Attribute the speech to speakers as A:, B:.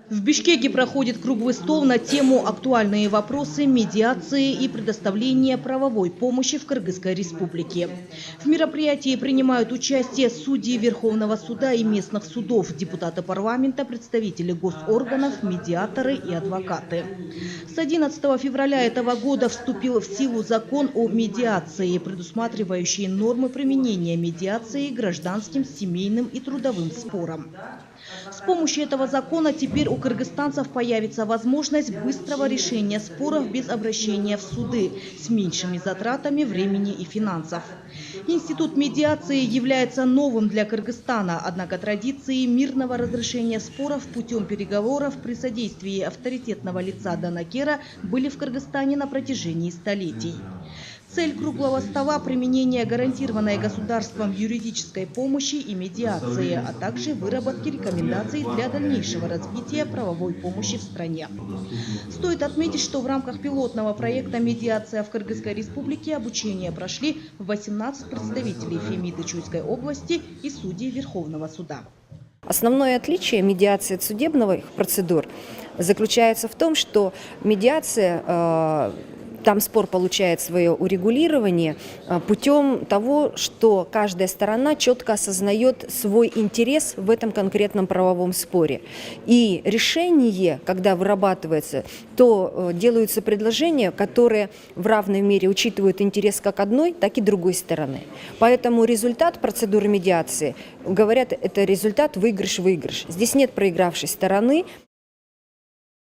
A: В Бишкеке проходит круглый стол на тему «Актуальные вопросы медиации и предоставления правовой помощи в Кыргызской республике». В мероприятии принимают участие судьи Верховного суда и местных судов, депутаты парламента, представители госорганов, медиаторы и адвокаты. С 11 февраля этого года вступил в силу закон о медиации, предусматривающий нормы применения медиации гражданским, семейным и трудовым спорам. С помощью этого закона теперь у кыргызстанцев появится возможность быстрого решения споров без обращения в суды с меньшими затратами времени и финансов. Институт медиации является новым для Кыргызстана, однако традиции мирного разрешения споров путем переговоров при содействии авторитетного лица Данакера были в Кыргызстане на протяжении столетий. Цель круглого стола – применение гарантированной государством юридической помощи и медиации, а также выработки рекомендаций для дальнейшего развития правовой помощи в стране. Стоит отметить, что в рамках пилотного проекта «Медиация в Кыргызской республике» обучение прошли 18 представителей ФЕМИДа Чуйской области и судей Верховного суда.
B: Основное отличие медиации от судебных процедур заключается в том, что медиация там спор получает свое урегулирование путем того, что каждая сторона четко осознает свой интерес в этом конкретном правовом споре. И решение, когда вырабатывается, то делаются предложения, которые в равной мере учитывают интерес как одной, так и другой стороны. Поэтому результат процедуры медиации, говорят, это результат выигрыш-выигрыш. Здесь нет проигравшей стороны.